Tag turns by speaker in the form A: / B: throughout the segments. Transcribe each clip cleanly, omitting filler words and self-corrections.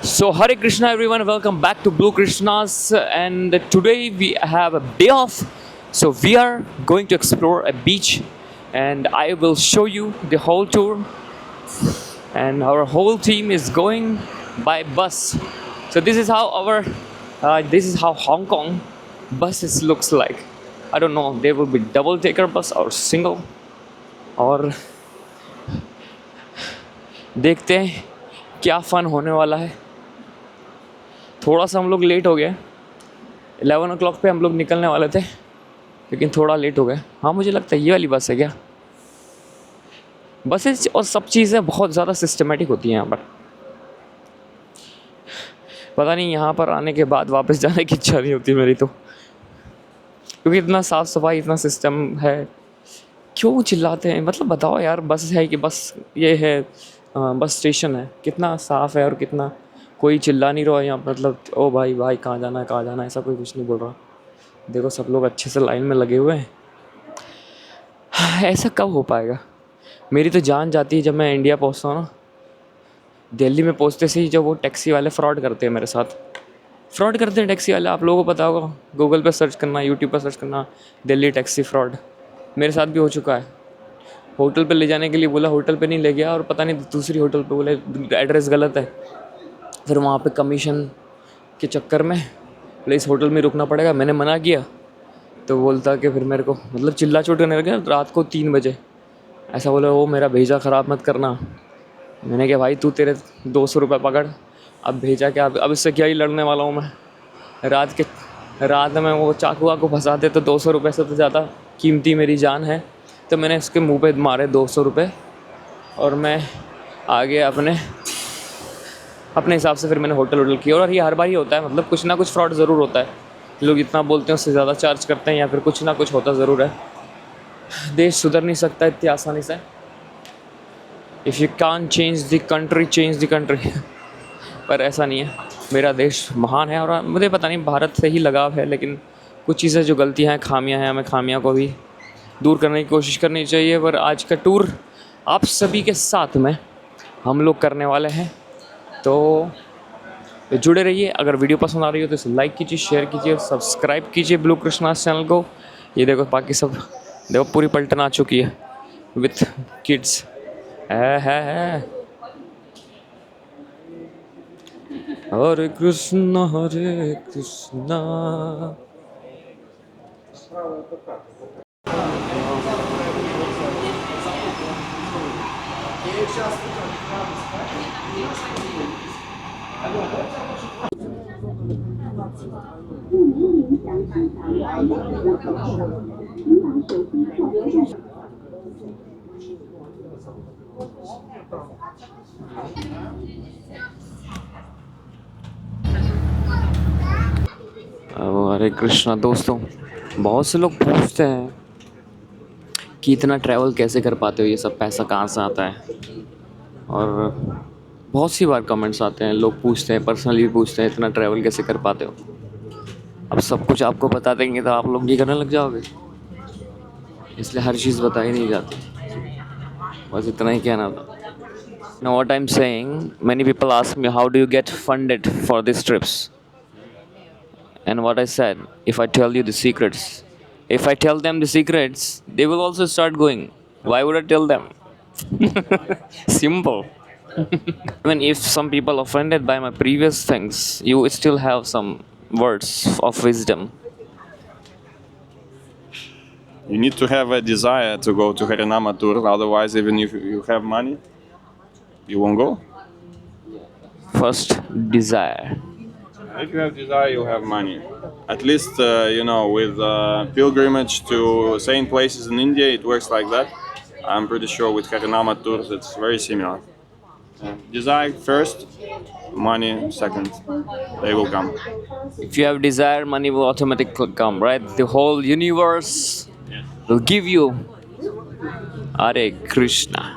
A: So Hare Krishna everyone, welcome back to Blue Krishnas, and today we have a day off. So we are going to explore a beach, and I will show you the whole tour. And our whole team is going by bus. So this is how Hong Kong buses looks like. I don't know, there will be double decker bus or single, और देखते हैं क्या fun होने वाला है. थोड़ा सा हम लोग लेट हो गए. 11 o'clock पे हम लोग निकलने वाले थे, लेकिन थोड़ा लेट हो गए. हाँ, मुझे लगता है ये वाली बस है क्या. बसेस और सब चीज़ें बहुत ज़्यादा सिस्टमेटिक होती हैं यहाँ पर. पता नहीं यहाँ पर आने के बाद वापस जाने की इच्छा नहीं होती मेरी तो, क्योंकि इतना साफ़ सफाई, इतना सिस्टम है. क्यों चिल्लाते हैं, मतलब बताओ यार. बस है कि बस ये है, बस स्टेशन है. कितना साफ़ है और कितना, कोई चिल्ला नहीं रहा है यहाँ. मतलब ओ भाई भाई कहाँ जाना है, कहाँ जाना है, ऐसा कोई कुछ नहीं बोल रहा. देखो सब लोग अच्छे से लाइन में लगे हुए हैं. ऐसा कब हो पाएगा. मेरी तो जान जाती है जब मैं इंडिया पहुँचता हूँ ना. दिल्ली में पहुँचते से ही जब वो टैक्सी वाले फ्रॉड करते हैं मेरे साथ. फ्रॉड करते हैं टैक्सी वाले, आप लोगों को पता होगा. गूगल पे सर्च करना, यूट्यूब पर सर्च करना, दिल्ली टैक्सी फ्रॉड. मेरे साथ भी हो चुका है. होटल पे ले जाने के लिए बोला, होटल पे नहीं ले गया, और पता नहीं दूसरी होटल पे बोले एड्रेस गलत है. फिर वहाँ पे कमीशन के चक्कर में बोले इस होटल में रुकना पड़ेगा. मैंने मना किया तो बोलता कि फिर मेरे को मतलब चिल्ला चोट करने लगे रात को 3 बजे. ऐसा बोला वो मेरा भेजा ख़राब मत करना. मैंने कहा भाई तू तेरे 200 रुपये पकड़, अब भेजा क्या, अब इससे क्या ही लड़ने वाला हूँ मैं. रात में वो चाकू वाकू फंसा दे तो 200 रुपये से तो ज़्यादा कीमती मेरी जान है. तो मैंने उसके मुंह पे मारे 200 रुपये, और मैं आगे अपने हिसाब से फिर मैंने होटल किया. और ये हर बार ही होता है, मतलब कुछ ना कुछ फ्रॉड ज़रूर होता है. लोग इतना बोलते हैं उससे ज़्यादा चार्ज करते हैं, या फिर कुछ ना कुछ होता ज़रूर है. देश सुधर नहीं सकता इतनी आसानी से. If you can't change the country, change the country. पर ऐसा नहीं है. मेरा देश महान है, और मुझे पता नहीं भारत से ही लगाव है, लेकिन कुछ चीज़ें जो गलतियाँ हैं, खामियाँ हैं, हमें खामियाँ को भी दूर करने की कोशिश करनी चाहिए. पर आज का टूर आप सभी के साथ में हम लोग करने वाले हैं, तो जुड़े रहिए. अगर वीडियो पसंद आ रही हो तो इसे लाइक कीजिए, शेयर कीजिए, सब्सक्राइब कीजिए ब्लू कृष्णास चैनल को. ये देखो बाकी सब देखो पूरी पलटन आ चुकी है विथ किड्स. है हरे कृष्णा हरे कृष्णा. हरे कृष्णा. दोस्तों, बहुत से लोग पूछते हैं कि इतना ट्रैवल कैसे कर पाते हो, ये सब पैसा कहाँ से आता है. और बहुत सी बार कमेंट्स आते हैं, लोग पूछते हैं, पर्सनली भी पूछते हैं इतना ट्रैवल कैसे कर पाते हो. अब सब कुछ आपको बता देंगे तो आप लोग ये करने लग जाओगे, इसलिए हर चीज़ बताई नहीं जाती. बस इतना ही कहना था. Now what I'm saying, many people ask me how do you get funded for these trips, and what I said, if I tell you the secrets, if I tell them the secrets, they will also start going. Why would I tell them? Simple. Even if some people offended by my previous things, you still have some words of wisdom.
B: You need to have a desire to go to Harinama tour, otherwise even if you have money, you won't go.
A: First, desire.
B: If you have desire, you have money. At least, with pilgrimage to same places in India, it works like that. I'm pretty sure with Harinama tours, it's very similar. Desire first, money second. They will come.
A: If you have desire, money will automatically come, right? The whole universe will give you. Hare Krishna.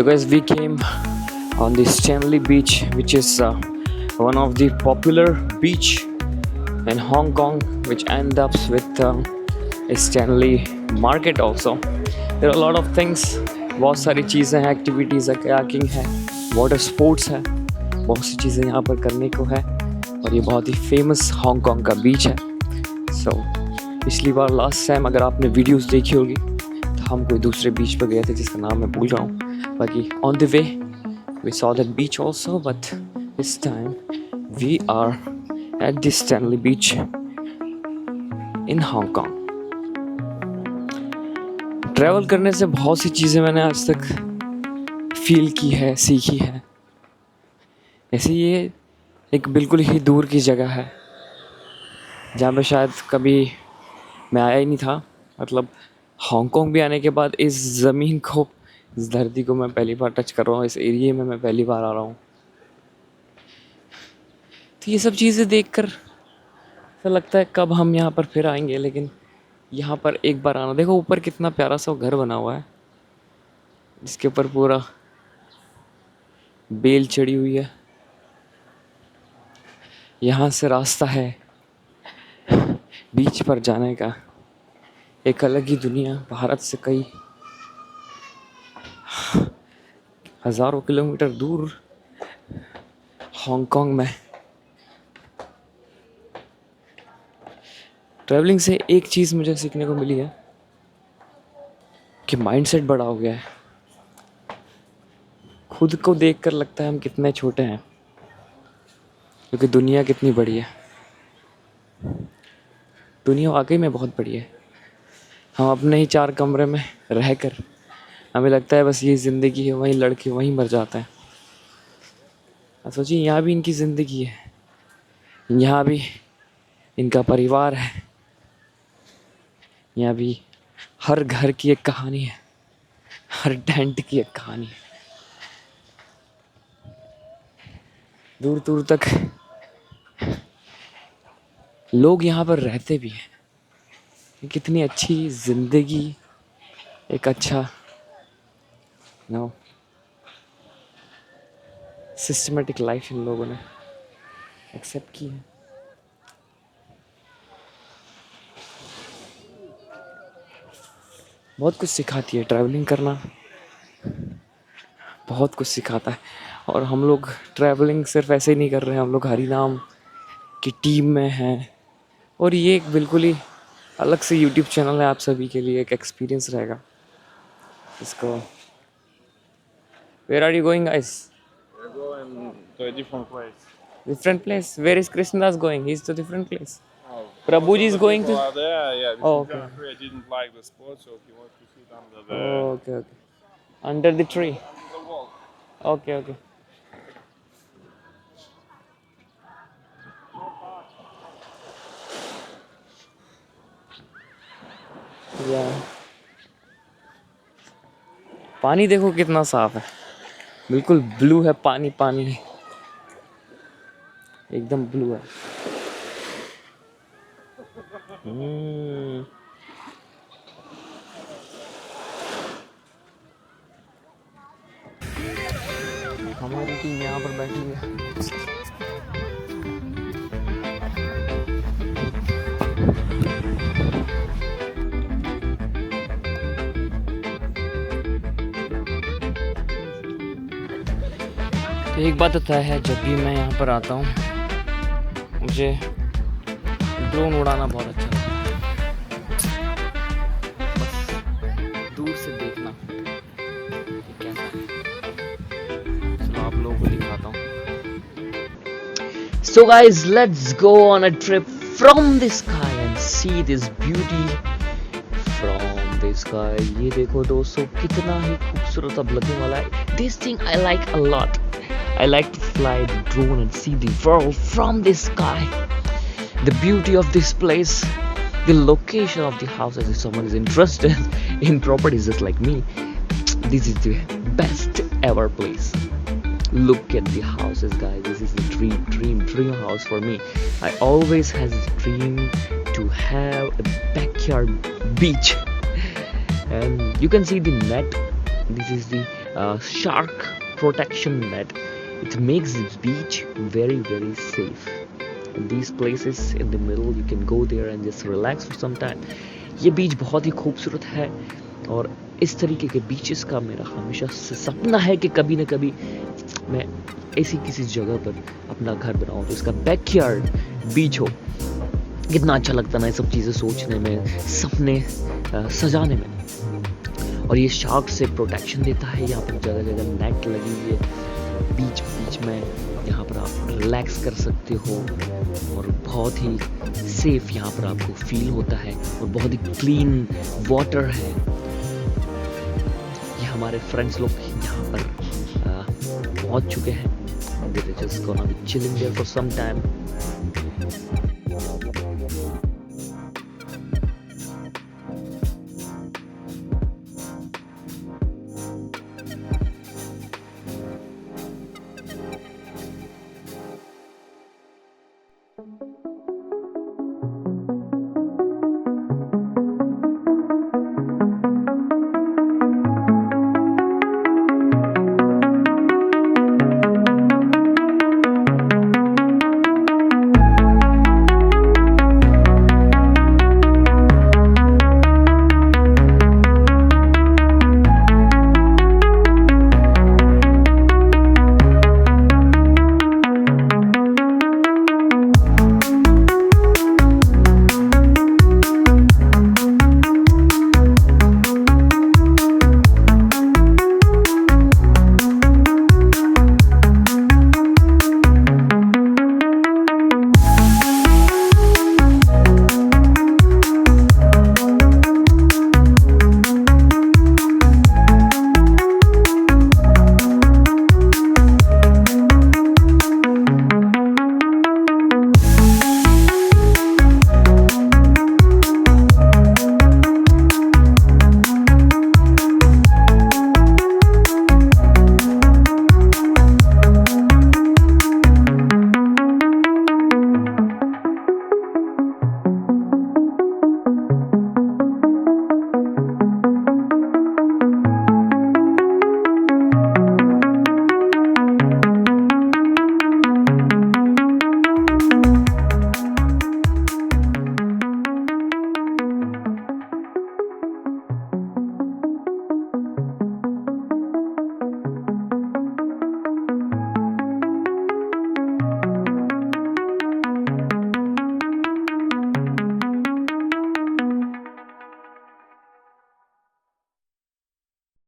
A: So guys, we came on the Stanley Beach, which is one of the popular beach in Hong Kong, which ends up with a Stanley Market also. There are a lot of things, बहुत सारी चीज़ें हैं, activities है, kayaking है, water sports है, बहुत सी चीज़ें यहाँ पर करने को है और ये बहुत ही फेमस हांगकांग का बीच है. सो पिछली बार लास्ट टाइम अगर आपने वीडियोस देखी होगी तो हम कोई दूसरे बीच पर गए थे जिसका नाम मैं भूल रहा हूँ. बाकी on the way we saw that beach also, but this time we are at the Stanley beach in Hong Kong. Travel करने से बहुत सी चीज़ें मैंने आज तक फील की है, सीखी है. ऐसे ये एक बिल्कुल ही दूर की जगह है जहाँ पे शायद कभी मैं आया ही नहीं था. मतलब हांगकांग भी आने के बाद इस ज़मीन को, इस धरती को मैं पहली बार टच कर रहा हूँ, इस एरिया में मैं पहली बार आ रहा हूँ. तो ये सब चीज़ें देखकर ऐसा लगता है कब हम यहाँ पर फिर आएंगे. लेकिन यहाँ पर एक बार आना. देखो ऊपर कितना प्यारा सा घर बना हुआ है जिसके ऊपर पूरा बेल चढ़ी हुई है. यहाँ से रास्ता है बीच पर जाने का. एक अलग ही दुनिया, भारत से कई हज़ारों किलोमीटर दूर हांगकांग में. ट्रैवलिंग से एक चीज़ मुझे सीखने को मिली है कि माइंडसेट बड़ा हो गया है. खुद को देखकर लगता है हम कितने छोटे हैं, क्योंकि दुनिया कितनी बड़ी है. दुनिया वाकई में बहुत बड़ी है. हम अपने ही 4 कमरे में रहकर हमें लगता है बस ये ज़िंदगी है, वहीं लड़के वहीं मर जाते हैं. अब सोचिए यहाँ भी इनकी ज़िंदगी है, यहाँ भी इनका परिवार है, यहाँ भी हर घर की एक कहानी है, हर टेंट की एक कहानी है. दूर दूर तक लोग यहाँ पर रहते भी हैं. कितनी अच्छी ज़िंदगी, एक अच्छा सिस्टमेटिक लाइफ इन लोगों ने एक्सेप्ट की है. बहुत कुछ सिखाती है ट्रैवलिंग करना, बहुत कुछ सिखाता है. और हम लोग ट्रैवलिंग सिर्फ ऐसे ही नहीं कर रहे हैं, हम लोग हरिनाम की टीम में हैं. और ये एक बिल्कुल ही अलग से यूट्यूब चैनल है, आप सभी के लिए एक एक्सपीरियंस रहेगा इसको. Where are you going guys?
B: We're going to a different place.
A: Different place. Where is Krishnadas going? He's to different place.
B: Oh,
A: Prabhuji is going to.
B: are there, yeah. This
A: Oh,
B: is
A: okay.
B: John Free. I didn't like the spot, so he wants to sit under the,
A: Oh, okay. Under the tree.
B: the wall.
A: Okay. Yeah. पानी देखो कितना साफ है, बिल्कुल blue है पानी. पानी एकदम ब्लू है. हमारी टीम यहाँ पर बैठी है. तो एक बात तो तय है, जब भी मैं यहाँ पर आता हूँ मुझे ड्रोन उड़ाना बहुत अच्छा लगता है. बस दूर से देखना कि कैसा है. चलो आप लोगों को दिखाता हूँ. So guys, let's go on a trip from the sky and see this beauty from the sky. ये देखो दोस्तों कितना ही खूबसूरत अब लगने वाला है. This thing I like a lot. I like to fly the drone and see the world from the sky. The beauty of this place, the location of the houses. If someone is interested in properties just like me, this is the best ever place. Look at the houses, guys. This is the dream house for me. I always had this dream to have a backyard beach, and you can see the net. This is the
C: shark protection net. It makes the beach very very safe. In these places in the middle you can go there and just relax for some time. ये बीच बहुत ही खूबसूरत है और इस तरीके के beaches का मेरा हमेशा से सपना है कि कभी ना कभी मैं ऐसी किसी जगह पर अपना घर बनाऊं तो इसका बैकयार्ड बीच हो. कितना अच्छा लगता ना ये सब चीज़ें सोचने में, सपने सजाने में. और ये शार्क से प्रोटेक्शन देता है. यहाँ पर जगह जगह नेट लगी हुई है बीच बीच में. यहाँ पर आप रिलैक्स कर सकते हो और बहुत ही सेफ यहाँ पर आपको फील होता है और बहुत ही क्लीन वाटर है. ये हमारे फ्रेंड्स लोग यहाँ पर पहुँच चुके हैं. They're just gonna be chilling there for some time.